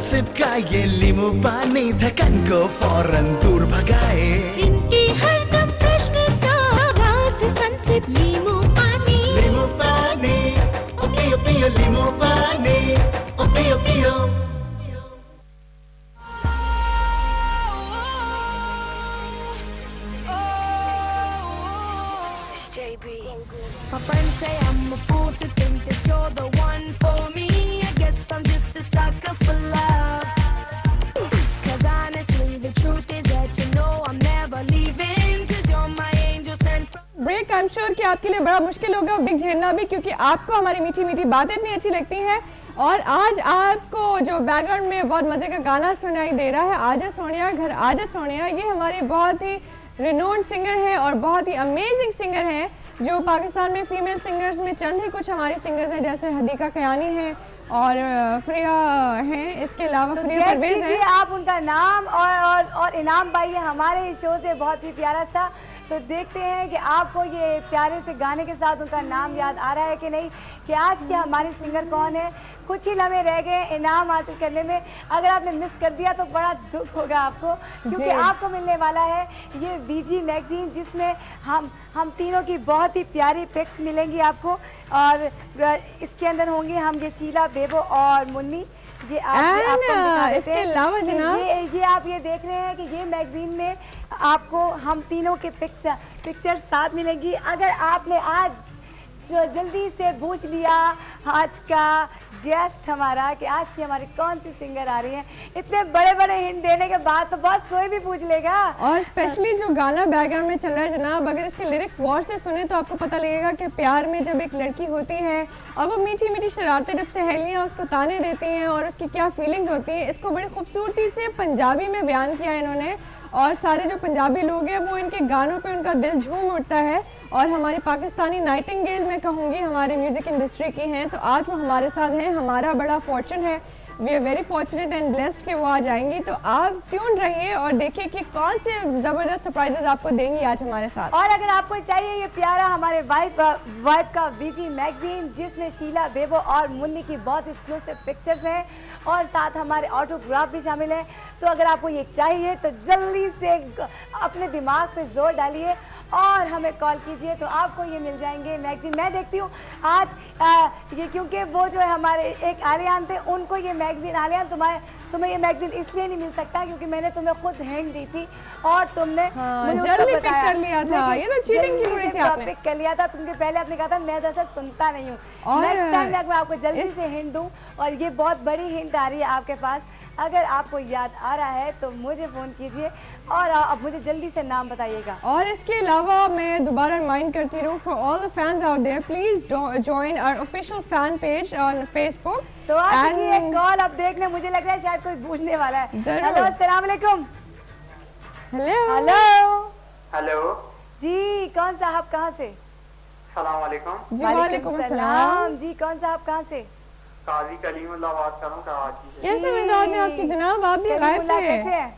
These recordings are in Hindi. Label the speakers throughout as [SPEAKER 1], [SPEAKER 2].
[SPEAKER 1] सिप का ये लीमू पानी थकन को फौरन दूर भगाए।
[SPEAKER 2] इनकी हर दम फ्रेशनेस का आवाज सनसिप लीमू पानी।
[SPEAKER 1] लीमू पानी ओ पियो पियो लीमू पानी ओ पियो पियो।
[SPEAKER 3] My friends say I'm a fool to think that you're the one for me. I guess I'm just a sucker for love. 'Cause honestly the truth is that you know I'm never leaving. 'Cause you're my angel sent from
[SPEAKER 4] break I am sure कि आपके लिए बड़ा मुश्किल होगा ब्रेक झेलना भी, क्योंकि आपको हमारी मीठी मीठी बातें इतनी अच्छी लगती हैं। और आज आपको जो बैकग्राउंड में बहुत मजे का गाना सुनाई दे रहा है, आजा सोनिया घर आजा सोनिया, ये हमारे बहुत ही रिनोन्ड सिंगर हैं और बहुत ही अमेजिंग सिंगर हैं, जो पाकिस्तान में फीमेल सिंगर्स में चंद ही कुछ हमारे सिंगर्स हैं, जैसे हदीका कयानी हैं और फ्रिया हैं। इसके अलावा
[SPEAKER 5] तो
[SPEAKER 4] फ्रिया परवेज हैं।
[SPEAKER 5] आप उनका नाम और इनाम भाई है हमारे शो से बहुत ही प्यारा सा। तो देखते हैं कि आपको ये प्यारे से गाने के साथ उनका नाम याद आ रहा है कि नहीं, कि आज के हमारे सिंगर कौन है। कुछ ही लम्हे रह गए इनाम हासिल करने में, अगर आपने मिस कर दिया तो बड़ा दुख होगा आपको, क्योंकि आपको मिलने वाला है ये बीजी मैगजीन, जिसमें हम तीनों की बहुत ही प्यारी पिक्स मिलेंगी आपको। और इसके अंदर होंगे हम ये शीला, बेबो और मुन्नी। ये आपको दिखा देते हैं। ये आप ये देख रहे हैं कि ये मैगजीन में आपको हम तीनों के पिक्चर साथ मिलेंगी। अगर आपने आज जो जल्दी से पूछ लिया आज का गेस्ट हमारा कि आज की हमारी कौन सी सिंगर आ रही है, इतने बड़े बड़े हिंट देने के बाद तो बस कोई भी पूछ लेगा।
[SPEAKER 4] और स्पेशली जो गाना बैकग्राउंड में चल रहा है जनाब, अगर इसके लिरिक्स गौर से सुने तो आपको पता लगेगा कि प्यार में जब एक लड़की होती है और वो मीठी मीठी शरारतें जब सहेलियाँ उसको ताने देती हैं और उसकी क्या फीलिंग्स होती हैं, इसको बड़ी खूबसूरती से पंजाबी में बयान किया है इन्होंने। और सारे जो पंजाबी लोग हैं वो इनके गानों पे उनका दिल झूम उठता है। और हमारी पाकिस्तानी नाइटिंगेल मैं कहूँगी हमारे म्यूज़िक इंडस्ट्री की हैं, तो आज वो हमारे साथ हैं। हमारा बड़ा फॉर्चून है, we are very fortunate and blessed कि वो आ जाएंगी। तो आप ट्यून रहिए और देखिए कि कौन से ज़बरदस्त सरप्राइजेस आपको देंगी आज हमारे साथ।
[SPEAKER 5] और अगर आपको चाहिए ये प्यारा हमारे वाइब का बीजी मैगजीन, जिसमें शीला, बेबो और मुन्नी की बहुत एक्सक्लूसिव पिक्चर्स हैं और साथ हमारे ऑटोग्राफ भी शामिल है, तो अगर आपको ये चाहिए तो जल्दी से अपने दिमाग पे जोर डालिए और हमें कॉल कीजिए, तो आपको ये मिल जाएंगे मैगजीन। मैं देखती हूँ आज ये, क्योंकि वो जो है हमारे एक आलियान थे, उनको ये मैगजीन, आलियान तुम्हें ये मैगजीन इसलिए नहीं मिल सकता क्योंकि मैंने तुम्हें खुद हिंट दी थी और तुमने
[SPEAKER 4] जल्दी पिक कर लिया था। ये तो चीटिंग की थोड़ी सी आपने
[SPEAKER 5] पिक कर लिया था, तुमने पहले आपने कहा था मैं दरअसल सुनता नहीं हूँ। नेक्स्ट टाइम मैं आपको जल्दी से हिंट दूँ, और ये बहुत बड़ी हिंट आ रही है आपके पास। अगर आपको याद आ रहा है तो मुझे फ़ोन कीजिए और अब मुझे जल्दी से नाम बताइएगा।
[SPEAKER 4] और इसके अलावा मैं दोबारा रिमाइंड करती रहूँ, for all the fans out there, please join our official fan page on Facebook.
[SPEAKER 5] तो आज की एक कॉल अब देखने, मुझे लग रहा है शायद कोई पूछने वाला है। हेलो, अस्सलाम वालेकुम। हेलो
[SPEAKER 6] हेलो
[SPEAKER 5] जी, कौन साहब कहाँ से?
[SPEAKER 6] सलाम वालेकुम।
[SPEAKER 4] जी वालेकुम अस्सलाम
[SPEAKER 5] जी, कौन साहब कहाँ से?
[SPEAKER 6] काजी कलीमुल्लाह बात कर रहा हूँ कराची से।
[SPEAKER 4] कैसे मिजाज है आपकी जनाब, आप भी गायब थे?
[SPEAKER 5] कैसे हैं?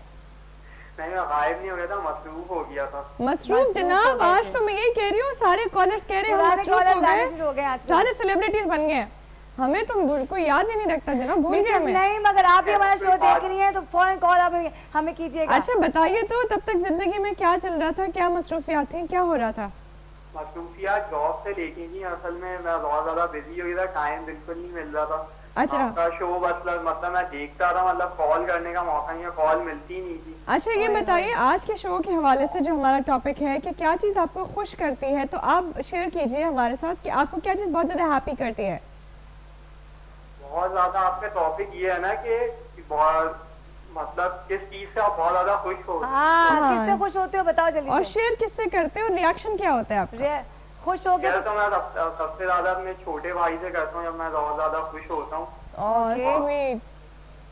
[SPEAKER 6] नहीं, मैं गायब नहीं हो गया था, मसरूफ हो गया था।
[SPEAKER 4] मसरूफ जनाब, आज तो मैं यही कह रही हूँ, सारे कॉलर्स कह रहे हैं हम मसरूफ हो गए, सारे सेलिब्रिटीज बन गए, हमें तो कोई याद ही नहीं रखता जनाब, भूल गए हमें।
[SPEAKER 5] नहीं, मगर आप भी हमारा शो देख रही हैं तो फौरन कॉल आप हमें कीजिएगा।
[SPEAKER 4] अच्छा बताइए तो, तब तक जिंदगी में क्या चल रहा था, क्या मसरूफियात थी, क्या हो रहा था?
[SPEAKER 6] मसरूफियात जॉब से लेके थी, असल में मैं बहुत ज्यादा बिजी हो गया था, टाइम बिल्कुल नहीं मिल रहा था।
[SPEAKER 4] अच्छा,
[SPEAKER 6] आपका शो मतलब मैं देखता था, मतलब कॉल करने का मौका नहीं, कॉल मिलती नहीं थी।
[SPEAKER 4] अच्छा ये बताइए, आज के शो के हवाले से जो हमारा टॉपिक है कि क्या चीज़ आपको खुश करती है, तो आप शेयर कीजिए हमारे साथ कि आपको क्या चीज़ बहुत ज़्यादा हैप्पी करती है।
[SPEAKER 6] बहुत ज्यादा आपका टॉपिक ये है ना कि बहुत मतलब किस चीज से आप बहुत ज्यादा खुश हो?
[SPEAKER 5] किससे खुश होते हो बताओ जल्दी।
[SPEAKER 4] और शेयर किससे करते हो, रिएक्शन क्या होता है आपका?
[SPEAKER 5] खुश हो गए
[SPEAKER 6] तो मैं सबसे ज्यादा अपने छोटे भाई से करता हूँ, जब मैं बहुत ज्यादा खुश होता हूँ।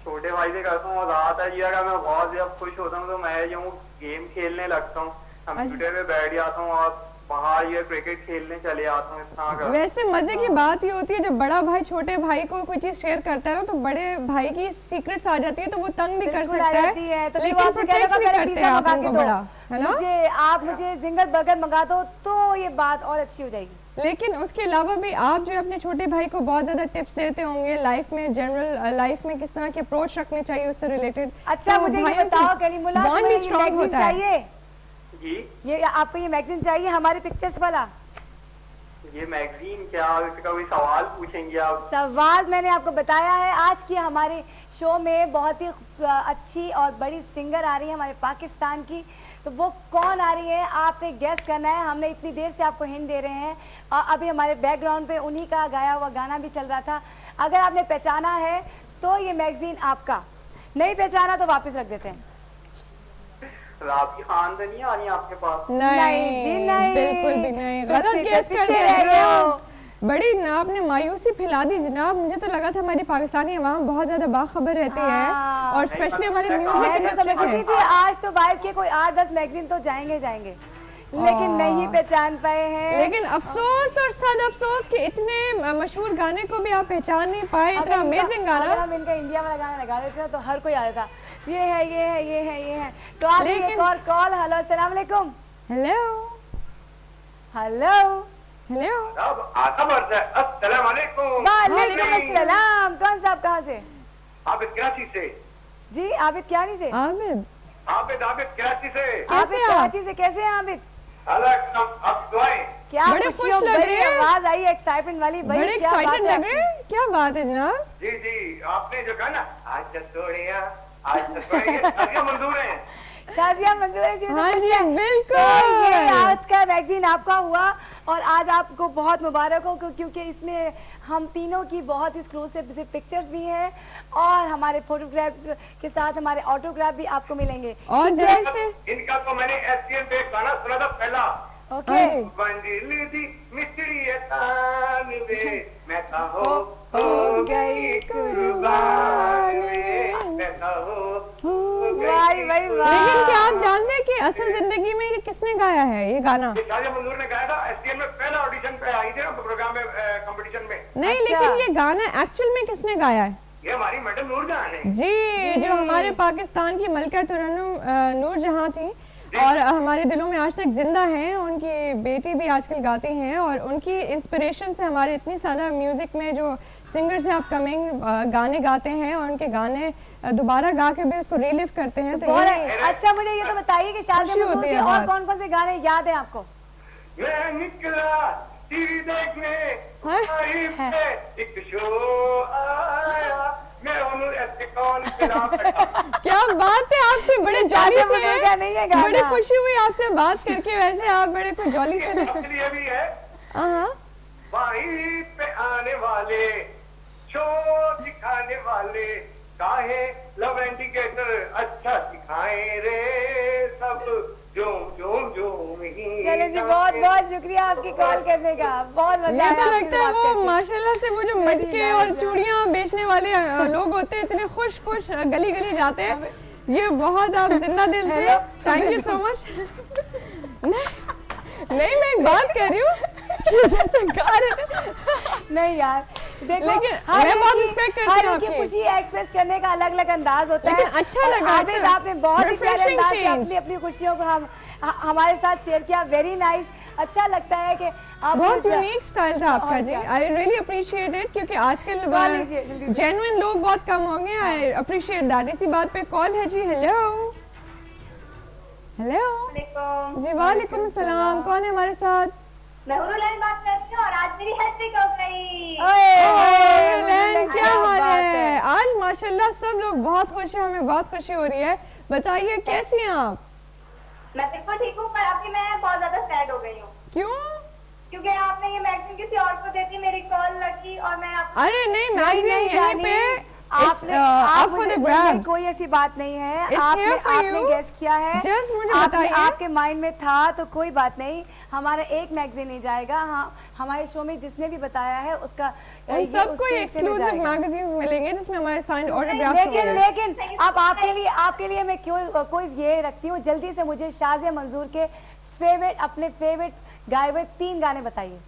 [SPEAKER 6] छोटे भाई से करता हूँ, और ज्यादातर ये अगर मैं बहुत ज्यादा खुश होता हूँ तो मैं यूँ गेम खेलने लगता हूँ, कंप्यूटर पे बैठ जाता हूँ और बाहर ये क्रिकेट खेलने चले जाता हूँ, इतना करता हूँ।
[SPEAKER 4] वैसे मजे की बात ये होती है जब बड़ा भाई छोटे भाई को कोई चीज शेयर करता है ना, तो बड़े भाई की सीक्रेट्स आ जाती है, तो वो तंग भी कर सकता है,
[SPEAKER 5] तो
[SPEAKER 4] लेकिन प्रोटेक्ट भी करते हैं आपको बड़ा, है ना?
[SPEAKER 5] आप मुझे जिंगर बर्गर मंगा दो तो ये बात और अच्छी हो जाएगी।
[SPEAKER 4] लेकिन उसके अलावा भी आप जो है अपने छोटे भाई को बहुत ज़्यादा टिप्स देते होंगे लाइफ में, जनरल लाइफ में किस तरह के अप्रोच रखने चाहिए उससे रिलेटेड।
[SPEAKER 5] अच्छा मुझे ये बताओ करीमुल्लाह,
[SPEAKER 4] बॉन्ड
[SPEAKER 5] तुम्हें
[SPEAKER 4] भी
[SPEAKER 5] ये
[SPEAKER 4] स्ट्रांग
[SPEAKER 5] मैगजीन
[SPEAKER 4] होता है।
[SPEAKER 5] चाहिए?
[SPEAKER 6] जी
[SPEAKER 5] ये आपको ये मैगजीन चाहिए हमारे पिक्चर्स वाला?
[SPEAKER 6] ये मैगजीन क्या, इसका कोई सवाल पूछेंगे आप?
[SPEAKER 5] सवाल मैंने आपको बताया है। आज की हमारे शो में बहुत ही अच्छी और बड़ी सिंगर आ रही है हमारे पाकिस्तान की, तो वो कौन आ रही है आपने गेस करना है। हमने इतनी देर से आपको हिंट दे रहे हैं और अभी हमारे बैकग्राउंड पे उन्हीं का गाया हुआ गाना भी चल रहा था। अगर आपने पहचाना है तो ये मैगजीन आपका, नहीं पहचाना तो वापस रख देते हैं।
[SPEAKER 6] राबी खान तो नहीं आ रही आपके पास?
[SPEAKER 4] नहीं
[SPEAKER 5] जी नहीं,
[SPEAKER 4] बिल्कुल भी नहीं,
[SPEAKER 5] कुछ
[SPEAKER 4] गलत
[SPEAKER 5] पीछे
[SPEAKER 4] गेस कर
[SPEAKER 5] रह
[SPEAKER 4] रहे
[SPEAKER 5] गए हो।
[SPEAKER 4] हो। बड़ी ना आपने मायूसी फैला दी जनाब, मुझे तो लगा था हमारी पाकिस्तानी अवाम बहुत ज्यादा बाखबर रहती है
[SPEAKER 5] हाँ।
[SPEAKER 4] और स्पेशली हमारे
[SPEAKER 6] मैं
[SPEAKER 4] म्यूजिक
[SPEAKER 5] मैं तो
[SPEAKER 4] इंडस्ट्री
[SPEAKER 5] समझती
[SPEAKER 4] से।
[SPEAKER 5] थी आज तो वाइफ के कोई 8-10 मैगजीन तो जाएंगे जाएंगे, लेकिन नहीं पहचान पाए हैं।
[SPEAKER 4] लेकिन अफसोस और सद अफसोस कि इतने मशहूर गाने को भी आप पहचान नहीं पाए, इतना अमेजिंग
[SPEAKER 5] अगर
[SPEAKER 4] गाना।
[SPEAKER 5] हम इनका इंडिया वाला गाना लगा देते ना तो हर कोई आता था, ये है ये है ये है ये है। तो आज एक
[SPEAKER 4] लेकिन-
[SPEAKER 5] और कॉल। हेलो अस्सलाम वालेकुम।
[SPEAKER 4] हेलो
[SPEAKER 5] हेलो
[SPEAKER 4] हेलो
[SPEAKER 6] अब आता बढ़ता है। अस्सलाम वालेकुम।
[SPEAKER 5] वालेकुम अस्सलाम। कौन सा आप कहाँ से?
[SPEAKER 6] आबिद कराची से।
[SPEAKER 5] जी आबिद क्यानी से।
[SPEAKER 4] आबिद
[SPEAKER 6] आबिद आबिद कराची से।
[SPEAKER 5] आबिद
[SPEAKER 4] आप?
[SPEAKER 5] कराची से। कैसे हैं आबिद?
[SPEAKER 6] अब दुआएं।
[SPEAKER 5] क्या
[SPEAKER 4] बड़े
[SPEAKER 5] खुशी
[SPEAKER 4] खुश
[SPEAKER 5] हो,
[SPEAKER 4] लग
[SPEAKER 5] बड़ी
[SPEAKER 4] रहे हैं।
[SPEAKER 5] आवाज आई एक्साइटमेंट वाली। भाई
[SPEAKER 4] बड़े
[SPEAKER 5] क्या बात
[SPEAKER 4] एक्साइटेड
[SPEAKER 5] है
[SPEAKER 4] लग रहे हैं, क्या बात है जनाब?
[SPEAKER 6] जी जी, आपने जो कहा ना आज तोड़िया आज तोड़िया मंजूर है।
[SPEAKER 5] शाजिया मंजूर है जी। तो
[SPEAKER 4] हाँ
[SPEAKER 5] खुश
[SPEAKER 4] जी,
[SPEAKER 5] है।
[SPEAKER 4] बिल्कुल।
[SPEAKER 5] तो ये आज का मैगजीन आपका हुआ और आज आपको बहुत मुबारक हो क्योंकि इसमें हम तीनों की बहुत एक्सक्लूसिव पिक्चर्स भी हैं और हमारे फोटोग्राफ के साथ हमारे ऑटोग्राफ भी आपको मिलेंगे।
[SPEAKER 4] और जैसे
[SPEAKER 6] इनका तो मैंने एसटीएन पे गाना सुना था पहला।
[SPEAKER 5] ओके
[SPEAKER 4] हाँ जी।
[SPEAKER 6] बंदिल दी मिस्त्री तान वे मैं था हो
[SPEAKER 5] गई
[SPEAKER 4] कुर्बान
[SPEAKER 6] वे मैं था हो
[SPEAKER 5] वाह भाई वाह।
[SPEAKER 4] लेकिन क्या आप जानते हैं कि असल जिंदगी में ये किसने गाया है ये गाना?
[SPEAKER 6] ये शाजिया मंजूर ने गाया था। एसटीएन में पहला ऑडिशन पे आई थी ना प्रोग्राम में, कंपटीशन में।
[SPEAKER 4] नहीं,
[SPEAKER 5] अच्छा।
[SPEAKER 4] लेकिन ये गाना एक्चुअल में किसने गाया है?
[SPEAKER 6] ये हमारी मैडम नूरजहां है।
[SPEAKER 4] जी, जो हमारे पाकिस्तान की मलका तुरन्नुम नूरजहां थी और हमारे दिलों में आज तक जिंदा हैं। उनकी बेटी भी आजकल गाती हैं और उनकी इंस्पिरेशन से हमारे इतनी सारा म्यूजिक में जो सिंगर्स हैं अपकमिंग गाने गाते हैं और उनके गाने दोबारा गा के भी उसको रिलिव करते हैं। तो
[SPEAKER 5] बहुत
[SPEAKER 4] ये
[SPEAKER 5] अच्छा। मुझे ये तो बताइए कि शादी
[SPEAKER 4] खुशी
[SPEAKER 5] मंजूर
[SPEAKER 4] होती
[SPEAKER 5] के
[SPEAKER 4] है
[SPEAKER 5] और
[SPEAKER 4] बहुत।
[SPEAKER 5] कौन कौन से गाने याद हैं आपको?
[SPEAKER 6] मैं निकला टीवी देखने
[SPEAKER 4] हाँ?
[SPEAKER 6] वहीं पे एक शो आया मैं उन्हें ऐसे कॉल मिला
[SPEAKER 4] क्या बात है, आपसे बड़े जॉली
[SPEAKER 5] शादी
[SPEAKER 4] से
[SPEAKER 5] मंजूर का नहीं है गाना।
[SPEAKER 4] बड़ी खुशी हुई आपसे बात करके। वैसे आप बड़े कुछ जॉली से थे।
[SPEAKER 6] अपने लिए भी है।
[SPEAKER 4] हाँ
[SPEAKER 6] वहीं पे आने वाले शो दिखाने वाले काहे लव इंडिकेटर अच्छा सिखाए रे सब झूम झूम झूम ही
[SPEAKER 5] चलो जी, बहुत बहुत शुक्रिया आपकी कॉल करने का। बहुत मजा
[SPEAKER 4] ये
[SPEAKER 5] आया
[SPEAKER 4] तो
[SPEAKER 5] आपसे
[SPEAKER 4] लगता है
[SPEAKER 5] बात
[SPEAKER 4] वो
[SPEAKER 5] करके।
[SPEAKER 4] माशाल्लाह से वो जो मटके और चूड़ियां बेचने वाले लोग होते हैं, इतने खुश खुश गली गली जाते हैं। ये बहुत आप जिंदा दिल थे।
[SPEAKER 5] Hello.
[SPEAKER 4] Thank you so much. नहीं, मैं एक बात कर रही हूँ कि जैसे गा रहे थे।
[SPEAKER 5] नहीं यार देखो,
[SPEAKER 4] लेकिन
[SPEAKER 5] हर
[SPEAKER 4] मैं
[SPEAKER 5] एक
[SPEAKER 4] बहुत
[SPEAKER 5] की-
[SPEAKER 4] रिस्पेक्ट करती
[SPEAKER 5] हर
[SPEAKER 4] हूँ
[SPEAKER 5] एक की
[SPEAKER 4] आपकी।
[SPEAKER 5] खुशी एक्सप्रेस करने का अलग अलग अंदाज होता है।
[SPEAKER 4] लेकिन अच्छा
[SPEAKER 5] और
[SPEAKER 4] लगा,
[SPEAKER 5] आबिद,
[SPEAKER 4] अच्छा।
[SPEAKER 5] आपने बहुत ही प्यारे
[SPEAKER 4] Refreshing
[SPEAKER 5] अंदाज से
[SPEAKER 4] change।
[SPEAKER 5] अपनी अपनी खुशियों को हमारे साथ शेयर किया। Very nice. अच्छा लगता है कि आप
[SPEAKER 4] बहुत यूनिक स्टाइल था आपका
[SPEAKER 5] और
[SPEAKER 4] जी।
[SPEAKER 5] क्या।
[SPEAKER 4] आई रियली अप्रिशिएट इट क्योंकि आजकल
[SPEAKER 5] कॉल लीजिए, जल्दी।
[SPEAKER 4] जेन्युइन लोग बहुत कम हो गए। I appreciate that. इसी बात पे कॉल है जी। हेलो हेलो जी, वालेकुम सलाम। कौन है हमारे साथ?
[SPEAKER 7] मैं हुरुलैन बात करती हूँ और आज मेरी हैट्रिक हो गई।
[SPEAKER 4] लैन, क्या हाल है? आज माशाल्लाह सब लोग बहुत खुश हैं, हमें बहुत खुशी हो रही है। बताइए कैसी हैं आप?
[SPEAKER 7] मैं बिल्कुल ठीक हूँ, पर अभी मैं बहुत ज्यादा सैड हो गई हूँ
[SPEAKER 4] क्यों?
[SPEAKER 7] क्योंकि आपने ये मैगजीन किसी और को देती, मेरी कॉल लगी और मैं आप
[SPEAKER 4] अरे नहीं, मैगजीन
[SPEAKER 5] नहीं
[SPEAKER 4] यहीं
[SPEAKER 5] जानी।
[SPEAKER 4] पे
[SPEAKER 5] आपने
[SPEAKER 4] up for the grabs।
[SPEAKER 5] कोई ऐसी बात नहीं है।
[SPEAKER 4] It's
[SPEAKER 5] आपने
[SPEAKER 4] here for
[SPEAKER 5] आपने
[SPEAKER 4] you।
[SPEAKER 5] गेस किया है।
[SPEAKER 4] Just मुझे
[SPEAKER 5] आपने-
[SPEAKER 4] बताइए।
[SPEAKER 5] आपके माइंड में था तो कोई बात नहीं। हमारा एक मैगजीन नहीं जाएगा। हाँ, हमारे शो में जिसने भी बताया है उसका
[SPEAKER 4] उन
[SPEAKER 5] ये
[SPEAKER 4] सबको
[SPEAKER 5] उसके हिस्से में
[SPEAKER 4] एक्सक्लूसिव
[SPEAKER 5] जाएगा।
[SPEAKER 4] मैगजीन्स मिलेंगे जिसमें हमारे साइंड ऑटोग्राफ्स
[SPEAKER 5] लेकिन
[SPEAKER 4] होंगे।
[SPEAKER 5] लेकिन अब आपके लिए मैं क्यों क्विज ये रखती हूँ। जल्दी से मुझे शाजिया मंजूर के अपने फेवरेट गाए हुए 3 गाने बताइए।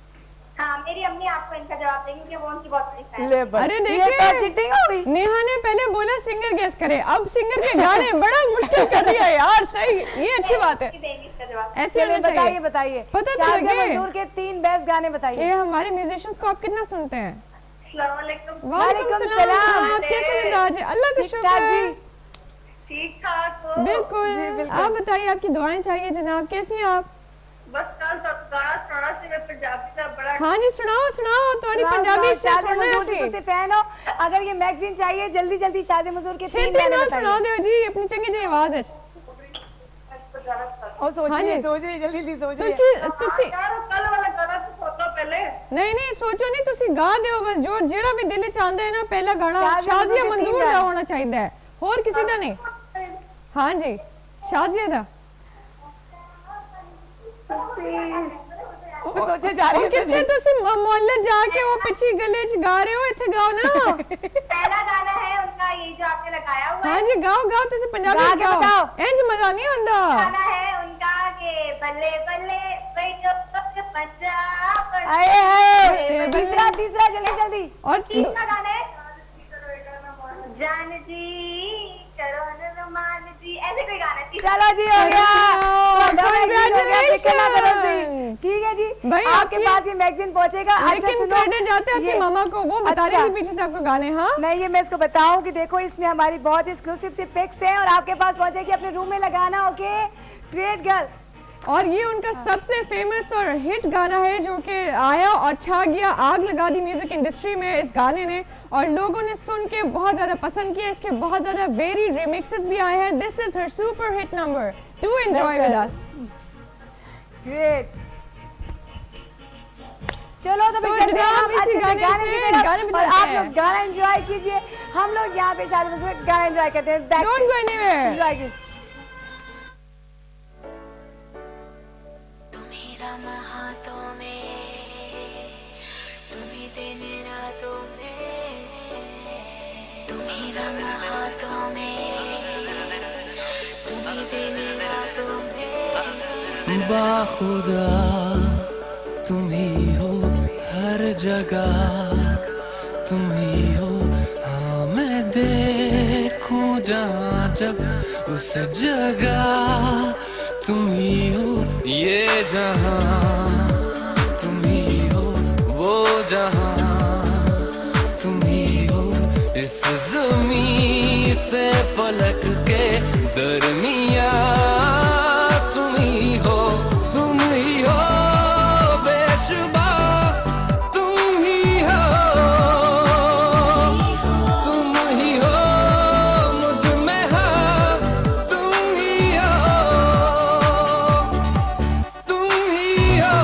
[SPEAKER 7] हाँ, मेरी अम्मी आपको इनका जवाब देंगी कि वो उनकी बहुत बड़ी फैन है।
[SPEAKER 4] अरे
[SPEAKER 5] ये
[SPEAKER 4] देखिए,
[SPEAKER 5] तो चीटिंग हो गई।
[SPEAKER 4] नेहा ने पहले बोला सिंगर गेस करे, अब सिंगर के गाने बड़ा मुश्किल कर दिया यार। सही, ये अच्छी बात है।
[SPEAKER 7] देंगी इसका जवाब। धन्यवाद।
[SPEAKER 4] ऐसे
[SPEAKER 5] चलिए
[SPEAKER 4] होना चाहिए।
[SPEAKER 5] बताइए बताइए
[SPEAKER 4] पता तो
[SPEAKER 5] शाज़िया
[SPEAKER 4] लगे
[SPEAKER 5] मंसूर के 3 बेस्ट गाने
[SPEAKER 4] ये
[SPEAKER 5] बताइए।
[SPEAKER 4] हमारे म्यूजिशियंस को आप कितना सुनते हैं?
[SPEAKER 7] अस्सलाम वालेकुम।
[SPEAKER 5] वालेकुम सलाम।
[SPEAKER 4] आप कैसे मिजाज है? अल्लाह का
[SPEAKER 5] ठीक
[SPEAKER 4] शुक्र
[SPEAKER 5] ठाक
[SPEAKER 4] है।
[SPEAKER 5] जी।
[SPEAKER 7] ठीक ठाक हो?
[SPEAKER 4] बिल्कुल।
[SPEAKER 5] जी, बिल्कुल।
[SPEAKER 4] आप बताइए, आपकी दुआएं चाहिए जनाब। कैसी हैं आप?
[SPEAKER 7] बस कल तक गाना सुना से मैं पंजाबी का बड़ा
[SPEAKER 4] हाँ जी, सुनाओ सुनाओ, थोड़ी पंजाबी से
[SPEAKER 5] शाज़िया
[SPEAKER 4] सुनना
[SPEAKER 5] मंसूर की
[SPEAKER 4] है।
[SPEAKER 5] तुसी फैन हो, अगर ये मैगजीन चाहिए जल्दी जल्दी शाज़िया मंसूर के 3
[SPEAKER 4] छेती
[SPEAKER 5] गाने
[SPEAKER 4] नाल सुना
[SPEAKER 5] बताइए।
[SPEAKER 4] दो जी अपनी चंगी जी आवाज है।
[SPEAKER 5] और सोच
[SPEAKER 4] हाँ
[SPEAKER 5] रही
[SPEAKER 4] जी।
[SPEAKER 5] सोच रही जल्दी सोच रही
[SPEAKER 4] तुसी
[SPEAKER 7] यार कल वाला गाना तो सोचो पहले।
[SPEAKER 4] नहीं नहीं सोचो नहीं, तुसी गा दियो बस, जो जेड़ा भी दिल चाहता है ना, पहला गाना
[SPEAKER 5] शाज़िया
[SPEAKER 4] शाज़िया
[SPEAKER 5] मंसूर के
[SPEAKER 4] मंसूर
[SPEAKER 5] 3
[SPEAKER 4] दा
[SPEAKER 5] गाने।
[SPEAKER 4] होना चाहिए है, और किसी दा नहीं। हाँ जी, शाज़िया दा।
[SPEAKER 5] वो सोचे जा रही है
[SPEAKER 4] किथे तुसी मोहल्ले जाके वो पिछी गले च गा रहे हो, इथे गाओ ना।
[SPEAKER 7] पहला गाना है उनका ये जो आपने लगाया हुआ है।
[SPEAKER 4] हाँ जी, गाओ गाओ, तुसी पंजाबी
[SPEAKER 5] गा के
[SPEAKER 4] गाओ,
[SPEAKER 5] बताओ।
[SPEAKER 4] इंज मजा नहीं आंदा।
[SPEAKER 7] गाना है उनका के बल्ले बल्ले बैठो पंजाब।
[SPEAKER 5] आए हाय
[SPEAKER 4] बल्ले,
[SPEAKER 5] तीसरा तीसरा जल्दी जल्दी।
[SPEAKER 4] और
[SPEAKER 7] तीसरा गाना है जान जी करो न रुमान जी, ऐसे कोई गाना है। तीसरा
[SPEAKER 5] चलो जी हो गया।
[SPEAKER 4] Congratulations!
[SPEAKER 5] फिक्र ना करो जी। ठीक है जी,
[SPEAKER 4] भाई,
[SPEAKER 5] आपके
[SPEAKER 4] आपकी-
[SPEAKER 5] पास ये मैगजीन पहुंचेगा। अच्छा
[SPEAKER 4] लेकिन
[SPEAKER 5] सुनो,
[SPEAKER 4] क्रेडिट जाते हैं
[SPEAKER 5] ये-
[SPEAKER 4] आपकी मामा को, वो बता रही
[SPEAKER 5] अच्छा।
[SPEAKER 4] थी पीछे से आपको गाने। हाँ
[SPEAKER 5] नहीं, ये मैं इसको बताऊं कि देखो इसमें हमारी बहुत एक्सक्लूसिव सी पिक्स हैं और आपके पास पहुंचेगी अपने रूम में लगाना। Okay, great girl.
[SPEAKER 4] और ये उनका सबसे फेमस और हिट गाना है जो कि आया और छा गया, आग लगा दी म्यूजिक इंडस्ट्री में इस गाने ने, और लोगों ने सुन के बहुत ज्यादा पसंद किया। इसके बहुत ज्यादा वेरी रिमिक्सेस भी आए हैं। This is her super hit number, do enjoy with us.
[SPEAKER 5] Great. चलो तो फिर
[SPEAKER 4] तो
[SPEAKER 5] चलते हैं
[SPEAKER 4] जनाब,
[SPEAKER 5] हम
[SPEAKER 4] इसी
[SPEAKER 5] अच्छे से
[SPEAKER 4] गाने
[SPEAKER 5] गाने
[SPEAKER 4] से
[SPEAKER 5] की तरफ,
[SPEAKER 4] गाने पे
[SPEAKER 5] और
[SPEAKER 4] चलते
[SPEAKER 5] आप
[SPEAKER 4] हैं।
[SPEAKER 5] लोग गाना एंजॉय कीजिए। हम लोग यहाँ पे शादी में गाना एंजॉय करते हैं। Back
[SPEAKER 4] don't
[SPEAKER 5] to-
[SPEAKER 4] go anywhere.
[SPEAKER 5] Enjoy कीजिए।
[SPEAKER 2] तुम्ही राम हाथों में, तुम्ही दिन रातों में, तुम्ही राम हाथों में, तुम्ही दिन रातों में।
[SPEAKER 8] बाखुदा तुम ही हो हर जगह, तुम ही हो। हाँ मैं देखूं जहाँ जब उस जगह तुम ही हो। ये जहाँ तुम ही हो, वो जहाँ तुम ही हो। इस ज़मीं से फलक के दरमियाँ तुम ही हो, तुम ही हो बेशुबा, तुम ही हो, तुम ही हो मुझ में हाँ, तुम ही हो, तुम ही हो।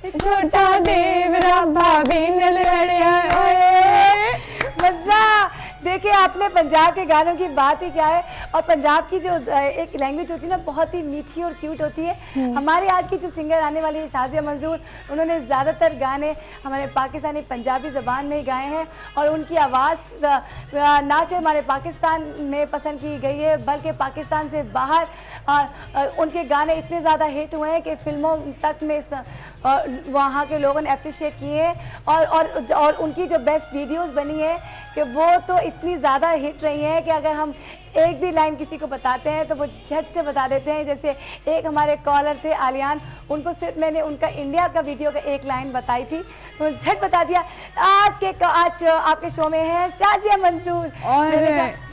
[SPEAKER 4] छोटा देवरा भाभी नल लड़िया ओए।
[SPEAKER 5] मजा। देखिए आपने पंजाब के गानों की बात ही क्या है, और पंजाब की जो एक लैंग्वेज होती है ना बहुत ही मीठी और क्यूट होती है। हमारे आज की जो सिंगर आने वाली है शाजिया मंजूर, उन्होंने ज़्यादातर गाने हमारे पाकिस्तानी पंजाबी ज़बान में ही गाए हैं, और उनकी आवाज़ ना सिर्फ हमारे पाकिस्तान में पसंद की गई है बल्कि पाकिस्तान से बाहर उनके गाने इतने ज़्यादा हिट हुए हैं कि फिल्मों तक में वहाँ के लोगों ने अप्रिशिएट किए हैं, और उनकी जो बेस्ट वीडियोस बनी है कि वो तो इतनी ज़्यादा हिट रही हैं कि अगर हम एक भी लाइन किसी को बताते हैं तो वो झट से बता देते हैं। जैसे एक हमारे कॉलर थे आलियान, उनको सिर्फ मैंने उनका इंडिया का वीडियो का एक लाइन बताई थी तो झट बता दिया। आज आपके शो में है शाजिया मंजूर।
[SPEAKER 4] और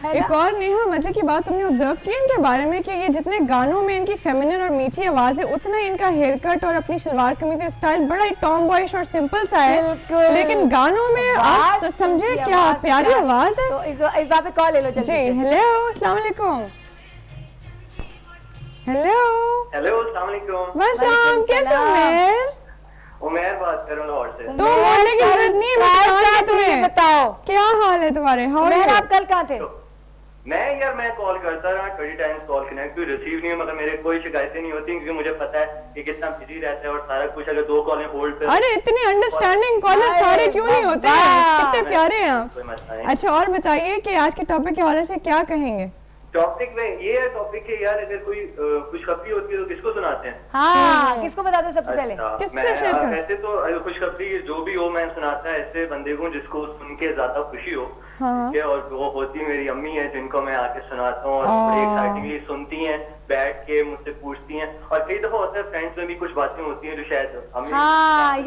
[SPEAKER 4] एक और नेहा मजे की बात तुमने ऑब्जर्व की इनके बारे में कि ये जितने गानों में इनकी फेमिनिन और मीठी आवाज है उतना इनका हेयर कट और अपनी सलवार कमीज स्टाइल बड़ा ही टॉम बॉयश और सिंपल सा है, लेकिन गानों में आप समझे क्या प्यारी आवाज है।
[SPEAKER 5] तो इस बात पे कॉल ले लो जल्दी।
[SPEAKER 4] जी हेलो अस्सलाम वालेकुम। हेलो
[SPEAKER 6] हेलो अस्सलाम वालेकुम।
[SPEAKER 4] वालेकुम, कैसे हो उमर?
[SPEAKER 6] उमर बात कर रहा हूँ लाहौर से।
[SPEAKER 4] तो बोलने की जरूरत नहीं है, तुम्हें
[SPEAKER 5] बताओ
[SPEAKER 4] क्या हाल है तुम्हारे?
[SPEAKER 5] आप कल कहाँ थे?
[SPEAKER 6] मैं कॉल करता रहा 20 टाइम्स कॉल कनेक्ट कोई रिसीव नहीं, मतलब मेरे कोई शिकायतें नहीं होती क्योंकि मुझे पता है कि कितना बिजी रहता है और सारा कुछ। अगर 2 कॉलें होल्ड पे।
[SPEAKER 4] अरे इतनी अंडरस्टैंडिंग कॉलर सारे क्यों नहीं होते हैं? कितने प्यारे हैं आप। अच्छा और बताइए कि आज के टॉपिक के हवाले से क्या कहेंगे?
[SPEAKER 6] टॉपिक में ये है टॉपिक है यार, अगर कोई खुशखबरी होती है तो किसको सुनाते हैं?
[SPEAKER 5] हाँ किसको बता दो सबसे पहले?
[SPEAKER 4] किससे शेयर करें?
[SPEAKER 6] वैसे तो खुशखबरी जो भी हो मैं सुनाता है ऐसे बंदे को जिसको सुन के ज्यादा खुशी हो। ठीक है, और वो होती मेरी अम्मी है जिनको मैं आके सुनाता हूँ और बड़े एक्साइटिंगली सुनती हैं, बैठ के मुझसे पूछती हैं। और कई दफा होता है फ्रेंड्स में भी कुछ बातें होती हैं जो शायद हम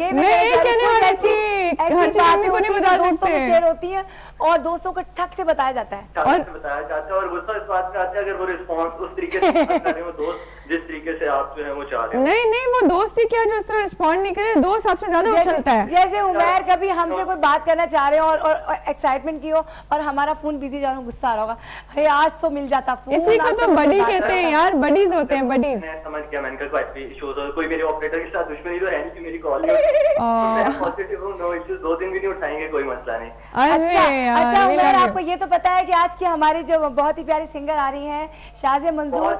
[SPEAKER 5] ये मैं कहने वाली थी, ऐसी बातें को नहीं बता दोस्तों में शेयर होती हैं और दोस्तों को ठक से बताया जाता है
[SPEAKER 6] और बताया जाता है, और गुस्सा इस बात में आता है अगर वो रिस्पॉन्स उस तरीके से कर रहे हो दोस्त जिस तरीके से आप जो है वो चाह रहे हो।
[SPEAKER 4] नहीं वो दोस्त ही क्या जो इस तरह रिस्पॉन्ड नहीं करे, दोस्त आपसे ज्यादा उछलता है।
[SPEAKER 5] जैसे उमर कभी हमसे कोई बात करना चाह रहे हो और एक्साइटमेंट की हो और हमारा फोन बिजी जा रहा, गुस्सा आ रहा होगा, हे आज तो मिल जाता फोन।
[SPEAKER 4] इसी को तो बडी कहते हैं यार, बडीज होते हैं बडीज।
[SPEAKER 6] मैं समझ गया, मैंने कहा कोई मेरे ऑपरेटर के साथ दुश्मनी तो है नहीं कि मेरी कॉल मैं पॉजिटिव हूं, नो इश्यूज, 2 दिन भी नहीं उठाएंगे, कोई मसला नहीं।
[SPEAKER 5] अच्छा उमर आपको ये तो पता है कि आज की हमारी जो बहुत ही प्यारी सिंगर आ रही हैं शाजिया मंजूर,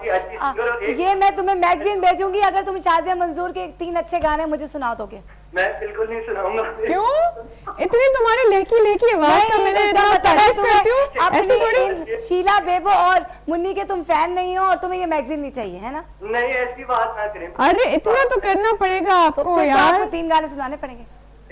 [SPEAKER 5] ये मैं तुम्हें मैगजीन भेजूंगी अगर तुम शाजिया मंजूर के 3 अच्छे गाने मुझे सुना दोगे।
[SPEAKER 6] मैं बिल्कुल नहीं सुनाऊंगा।
[SPEAKER 4] क्यों? इतनी तुम्हारी लेकी आवाज का मैंने इतना तारीफ करती हूँ, ऐसे थोड़ी।
[SPEAKER 5] शीला बेबो और मुन्नी के तुम फैन नहीं हो और तुम्हें ये मैगजीन नहीं चाहिए है ना?
[SPEAKER 6] नहीं ऐसी बात ना करें।
[SPEAKER 4] अरे इतना तो करना पड़ेगा आपको यार।
[SPEAKER 5] आपको 3 गाने सुनाने पड़ेंगे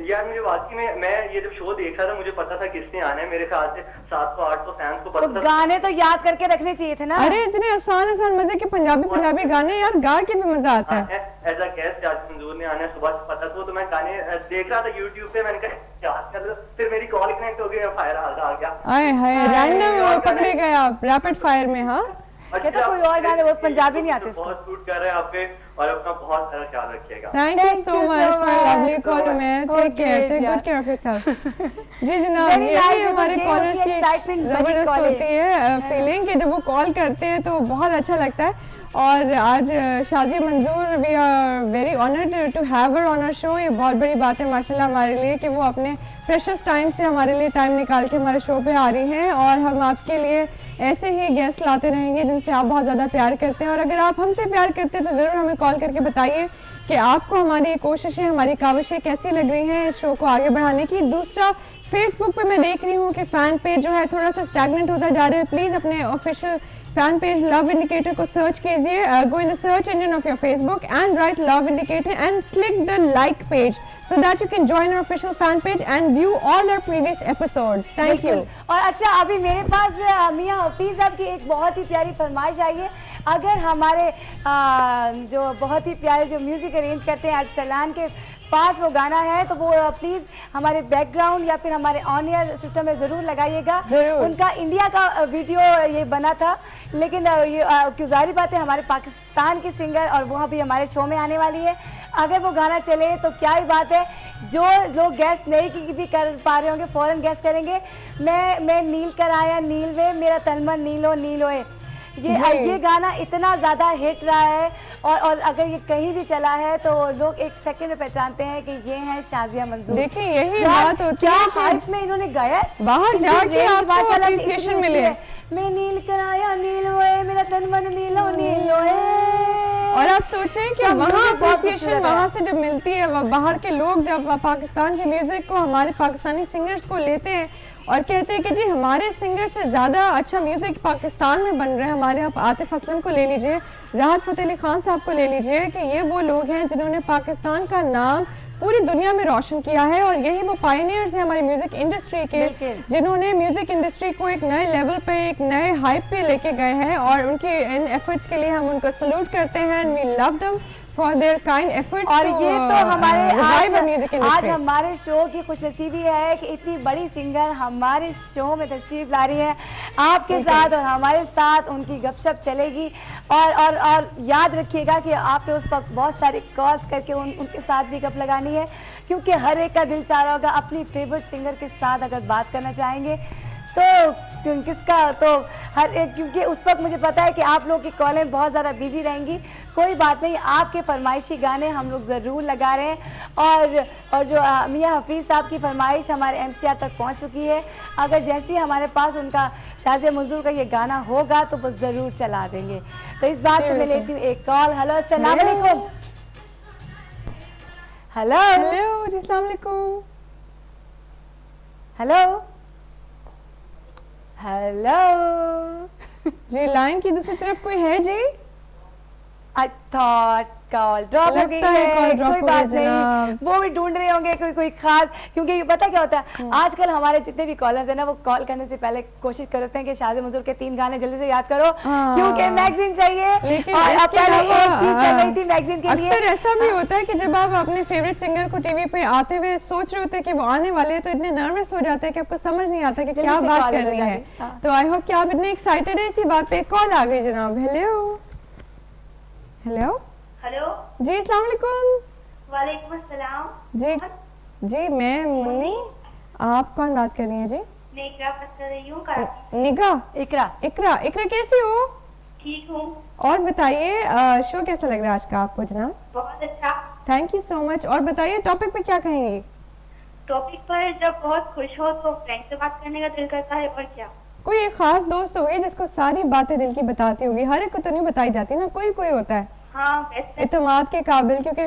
[SPEAKER 6] यार। मुझे वाकई में मैं ये जब शो देख रहा था मुझे पता था किसने आना है, मेरे ख्याल से 700-800 फैंस को पता
[SPEAKER 5] था। गाने तो याद करके रखने चाहिए थे ना।
[SPEAKER 4] अरे इतने आसान मजे के पंजाबी गाने यार गा के भी मजा आता है।
[SPEAKER 6] एज अ गेस्ट आज मंजूर ने आना है, सुबह से पता तो मैं गाने देख रहा था यूट्यूब पे, मैंने कहा याद कर लो, फिर मेरी कॉल कनेक्ट हो गई, फायर आ गया।
[SPEAKER 4] आए हाय रैंडम पकड़े गए आप रैपिड फायर में। हाँ
[SPEAKER 5] कहता कोई और गाने वो पंजाबी नहीं आते।
[SPEAKER 6] बहुत शूट कर रहे हैं आप पे और अपना बहुत सारा ख्याल रखिएगा।
[SPEAKER 4] Thank you so much for lovely call man, take care, take good care of yourself. जी जनाब, ये हमारे कॉलर्स की जबरदस्त होती है फीलिंग कि जब वो कॉल करते हैं तो बहुत अच्छा लगता है। और आज Shazia Manzoor we are very honoured to have her on our show. ये बहुत बड़ी बात है माशाल्लाह हमारे लिए कि वो अपने प्रेशियस टाइम से हमारे लिए टाइम निकाल के हमारे शो पे आ रही हैं, और हम आपके लिए ऐसे ही गेस्ट लाते रहेंगे जिनसे आप बहुत ज़्यादा प्यार करते हैं। और अगर आप हमसे प्यार करते हैं तो ज़रूर हमें कॉल करके बताइए कि आपको हमारी कोशिशें, हमारी काविशें कैसी लग रही हैं इस शो को आगे बढ़ाने की। दूसरा, फेसबुक पे मैं देख रही हूँ कि फ़ैन पेज जो है थोड़ा सा स्टैगनेंट होता जा रहा है। प्लीज़ अपने official fan page love indicator को सर्च कीजिए, go in the search engine of your Facebook and write love indicator and click the like page so that you can join our official fan page and view all our previous episodes. Thank you.
[SPEAKER 5] और अच्छा अभी मेरे पास मियां हफीज साहब की एक बहुत ही प्यारी फरमाइश आई है। अगर हमारे जो बहुत ही प्यारे जो म्यूजिक अरेंज करते हैं अरसलान के पास वो गाना है तो वो प्लीज हमारे बैकग्राउंड या फिर हमारे ऑन एयर सिस्टम में जरूर लगाइएगा। उनका इंडिया का वीडियो ये बना था, लेकिन ये क्यों जाहिर बात है हमारे पाकिस्तान की सिंगर और वो अभी हमारे शो में आने वाली है। अगर वो गाना चले तो क्या ही बात है, जो लोग गैस नहीं की भी कर पा रहे होंगे फौरन गैस करेंगे। मैं नील कर आया नील वे मेरा तलमन नीलो नीलोए, ये गाना इतना ज़्यादा हिट रहा है और अगर ये कहीं भी चला है तो लोग एक सेकंड में पहचानते हैं कि ये है शाजिया मंजूर।
[SPEAKER 4] देखिए यही बात होती है
[SPEAKER 5] क्या हाइप में इन्होंने गाया है,
[SPEAKER 4] बाहर जाके आपको
[SPEAKER 5] माशाल्लाह से
[SPEAKER 4] appreciation
[SPEAKER 5] इतनी
[SPEAKER 4] मिले।
[SPEAKER 5] अच्छी है। मैं नील कराया नील होए, मेरा तन मन नीलो नील होए।
[SPEAKER 4] और आप सोचें कि
[SPEAKER 5] सब
[SPEAKER 4] वहाँ
[SPEAKER 5] म्यूजिक बहुत
[SPEAKER 4] अप्रिसिएशन
[SPEAKER 5] खूबसूरत है।
[SPEAKER 4] वहाँ से जब मिलती है, बाहर के लोग जब पाकिस्तान के म्यूजिक को, हमारे पाकिस्तानी सिंगर्स को लेते हैं और कहते हैं कि जी हमारे सिंगर से ज़्यादा अच्छा म्यूजिक पाकिस्तान में बन रहा है। हमारे आप आतिफ असलम को ले लीजिए, राहत फ़तेह अली खान साहब को ले लीजिए, कि ये वो लोग हैं जिन्होंने पाकिस्तान का नाम पूरी दुनिया में रोशन किया है। और यही वो पायनियर्स हैं हमारी म्यूजिक इंडस्ट्री के, जिन्होंने म्यूजिक इंडस्ट्री को एक नए लेवल पे, एक नए हाइप पे लेके गए हैं। और उनके इन एफर्ट्स के लिए हम उनको सल्यूट करते हैं and we love them for their kind efforts.
[SPEAKER 5] और ये तो हमारे
[SPEAKER 4] म्यूजिक
[SPEAKER 5] आज हमारे शो की खुशनसीबी है कि इतनी बड़ी सिंगर हमारे शो में तशरीफ ला रही है आपके साथ, और हमारे साथ उनकी गपशप चलेगी। और याद रखिएगा कि आपने उस वक्त बहुत सारे कॉल्स करके उनके साथ भी गप लगानी है, क्योंकि हर एक का दिल चाह रहा होगा अपनी फेवरेट सिंगर के साथ अगर बात करना चाहेंगे तो किसका, तो हर एक, क्योंकि उस वक्त मुझे पता है कि आप लोगों की कॉलें बहुत ज़्यादा बिजी रहेंगी। कोई बात नहीं, आपके फरमाइशी गाने हम लोग ज़रूर लगा रहे हैं। और जो मियाँ हफीज़ साहब की फरमाइश हमारे MCR तक पहुंच चुकी है, अगर जैसे ही हमारे पास उनका शाजिया मंजूर का ये गाना होगा तो वो ज़रूर चला देंगे। तो इस बात से मैं लेती हूँ एक कॉल। हेलो, अस्सलाम वालेकुम। हेलो
[SPEAKER 4] हेलो जी, अस्सलाम वालेकुम।
[SPEAKER 5] हेलो हेलो
[SPEAKER 4] जी, लाइन की दूसरी तरफ कोई है जी?
[SPEAKER 5] आई थॉट कॉल ड्रॉप हो गई
[SPEAKER 4] लगता है
[SPEAKER 5] है,
[SPEAKER 4] call drop
[SPEAKER 5] कोई
[SPEAKER 4] हो
[SPEAKER 5] बात
[SPEAKER 4] गई जनाब।
[SPEAKER 5] नहीं, वो भी ढूंढ रहे होंगे कोई खास, क्योंकि पता क्या होता है आजकल हमारे जितने भी कॉलर्स हैं ना, वो कॉल करने से पहले कोशिश करते हैं कि शाजिया मंजूर के 3 गाने जल्दी से याद करो, क्योंकि मैगजीन चाहिए।
[SPEAKER 4] लेकिन
[SPEAKER 5] और अब
[SPEAKER 4] इसके
[SPEAKER 5] पहले एक
[SPEAKER 4] अलावा,
[SPEAKER 5] चीज चल रही थी मैगजीन के लिए।
[SPEAKER 4] अक्सर ऐसा भी होता है कि जब आप अपने फेवरेट सिंगर को टीवी पे आते हुए सोच रहे होते हैं कि वो आने वाले हैं, तो इतने नर्वस हो जाते हैं कि आपको समझ नहीं आता कि
[SPEAKER 5] जल्दी
[SPEAKER 4] क्या
[SPEAKER 5] से
[SPEAKER 4] बात
[SPEAKER 5] call हो
[SPEAKER 4] करनी है।
[SPEAKER 5] जाती। हाँ।
[SPEAKER 4] तो आई होप कि आप इतने एक्साइटेड है इसी बात पे। कॉल आ गई जनाब। हेलो हेलो
[SPEAKER 7] हेलो
[SPEAKER 4] जी, अस्सलाम वालेकुम।
[SPEAKER 7] वालेकुम अस्सलाम।
[SPEAKER 4] जी मैं मुन्नी, आप कौन बात कर रही हैं जी?
[SPEAKER 7] मैं इकरा बात कर रही हूँ कराची
[SPEAKER 4] निगा,
[SPEAKER 5] इकरा
[SPEAKER 4] इकरा कैसी हो?
[SPEAKER 7] से। ठीक हूँ।
[SPEAKER 4] और बताइए शो कैसा लग रहा है आज का आपको जनाब?
[SPEAKER 7] बहुत अच्छा।
[SPEAKER 4] Thank you so much. और बताइए टॉपिक पे क्या कहेंगी?
[SPEAKER 7] टॉपिक पर जब बहुत खुश हो तो फ्रेंड से बात करने का दिल करता है, और क्या।
[SPEAKER 4] कोई एक खास दोस्त होगी जिसको सारी बातें दिल की बताती होगी। हर एक को तो नहीं बताई जाती ना, कोई होता है
[SPEAKER 7] हाँ वैसे
[SPEAKER 4] इत्मीनान के काबिल। क्योंकि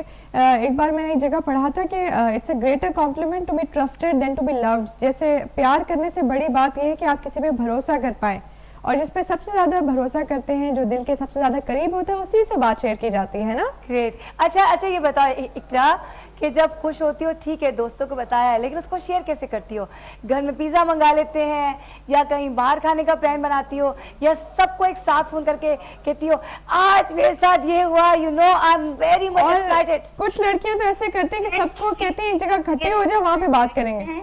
[SPEAKER 4] एक बार मैंने एक जगह पढ़ा था कि it's a greater compliment to be trusted than to be loved. जैसे प्यार करने से बड़ी बात यह है कि आप किसी पे भरोसा कर पाए, और जिस पे सबसे ज्यादा भरोसा करते हैं, जो दिल के सबसे ज्यादा करीब होता है, उसी से बात शेयर की जाती है ना।
[SPEAKER 5] ग्रेट। अच्छा ये बताओ इकरा कि जब खुश होती हो, ठीक है दोस्तों को बताया है, लेकिन उसको शेयर कैसे करती हो? घर में पिज्जा मंगा लेते हैं, या कहीं बाहर खाने का प्लान बनाती हो, या सबको एक साथ फोन करके कहती हो आज मेरे साथ ये हुआ, you know I am very much excited?
[SPEAKER 4] कुछ लड़कियां तो ऐसे करती हैं कि सबको कहती हैं एक जगह इकट्ठे हो जाओ, वहाँ पे बात करेंगे।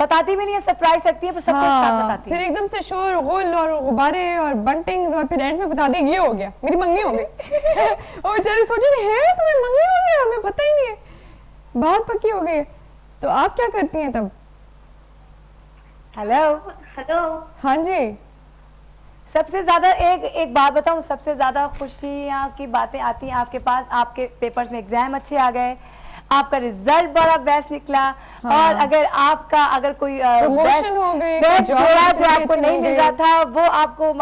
[SPEAKER 5] बताती भी नहीं है, सरप्राइज रखती है, पर सबको एक साथ बताती है।
[SPEAKER 4] फिर एकदम से शोर गुल और गुब्बारे और बंटिंग, और फिर एंड में बता देगी ये हो गया, मेरी मंगनी हो गई। और बेचारे सोचे है तुम्हें मंगनी हो गया, हमें पता ही नहीं है, बात पक्की हो गई। तो आप क्या करती हैं तब?
[SPEAKER 5] Hello
[SPEAKER 7] hello.
[SPEAKER 4] हाँ जी।
[SPEAKER 5] सबसे ज्यादा एक बात बताऊं, सबसे ज्यादा खुशियां की बातें आती हैं आपके पास, आपके पेपर्स में एग्जाम अच्छे आ गए, आपका रिजल्ट बड़ा बेस्ट निकला। हाँ। और अगर कोई
[SPEAKER 4] प्रमोशन हो गई,
[SPEAKER 5] जो आपको नहीं मिल रहा था वो आपको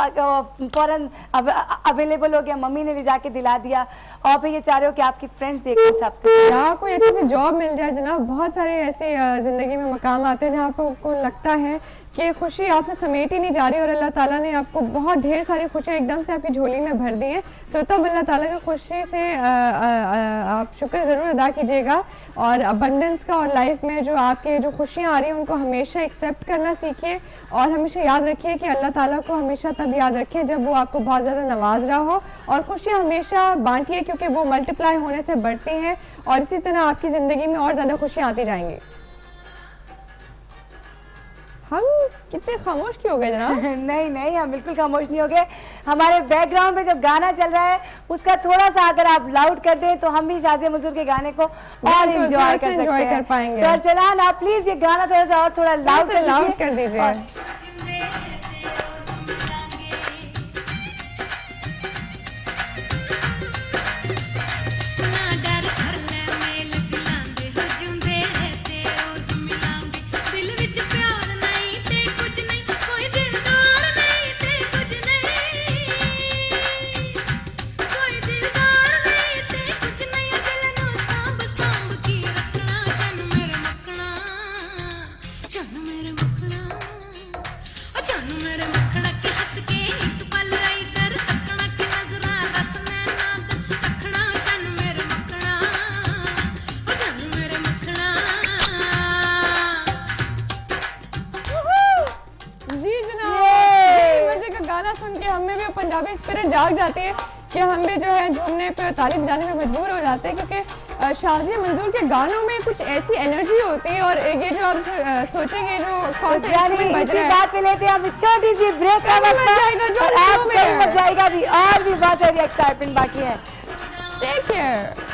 [SPEAKER 5] फौरन अवेलेबल हो गया, मम्मी ने ले जाके दिला दिया, और फिर ये चाह रहे हो कि आपकी फ्रेंड्स देखें सबको,
[SPEAKER 4] या कोई अच्छी सी जॉब मिल जाए जनाब। बहुत सारे ऐसे जिंदगी में मकाम आते हैं जहाँ पर आपको लगता है कि खुशी आपसे समेट ही नहीं जा रही, और अल्लाह ताला ने आपको बहुत ढेर सारी खुशियाँ एकदम से आपकी झोली में भर दी है। तो तब अल्लाह ताला की खुशी से आप शुक्र ज़रूर अदा कीजिएगा, और अबंडेंस का, और लाइफ में जो आपके जो खुशियाँ आ रही हैं उनको हमेशा एक्सेप्ट करना सीखिए, और हमेशा याद रखिए कि अल्लाह ताला को हमेशा तब याद रखें जब वो आपको बहुत ज़्यादा नवाज रहा हो, और खुशियाँ हमेशा बांटिए क्योंकि वो मल्टीप्लाई होने से बढ़ती हैं, और इसी तरह आपकी ज़िंदगी में और ज़्यादा खुशियाँ आती जाएंगी। हम कितने खामोश क्यों हो गए जनाब?
[SPEAKER 5] नहीं हम बिल्कुल खामोश नहीं हो गए। हमारे बैकग्राउंड में जो गाना चल रहा है उसका थोड़ा सा अगर आप लाउड कर दें तो हम भी शाजिया मंजूर के गाने को और एंजॉय कर सकते हैं।
[SPEAKER 4] पाएंगे।
[SPEAKER 5] तो अरसलान आप प्लीज ये गाना थोड़ा सा और थोड़ा लाउड
[SPEAKER 4] कर दीजिए। जहाँ पे स्पिरिट जाग जाती है कि हम भी जो है झूमने पे ताली बजाने में मजबूर हो जाते हैं, क्योंकि शाज़िया मंजूर के गानों में कुछ ऐसी एनर्जी होती है। और ये जो आप सोचेंगे जो कौन सा इंस्ट्रूमेंट बज रहा है,
[SPEAKER 5] बात पे लेते हैं हम छोटी सी ब्रेक का वक्त है, और आप कल बच जाएगा भी, और भी बहुत सारी एक्साइटमेंट बाकी है।
[SPEAKER 4] Take care.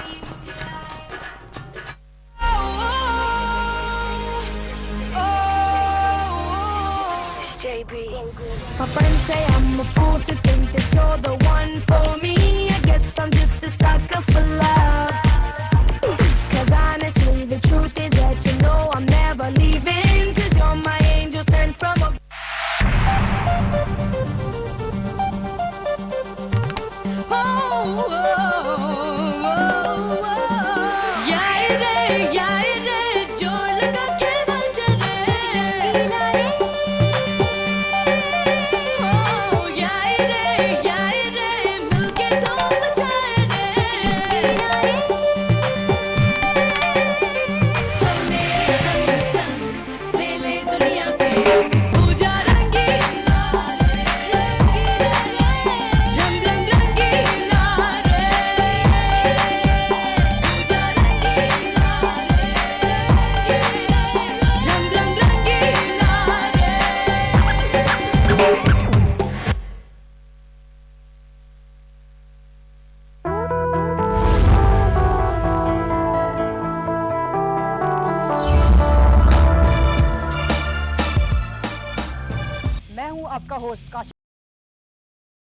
[SPEAKER 3] My friends say I'm a fool to think that you're the one for me. I guess I'm just a sucker for love. 'Cause honestly, the truth is that you know I'm never leaving. 'Cause you're my angel sent from above.
[SPEAKER 5] मैं हूं आपका होस्ट काशिफ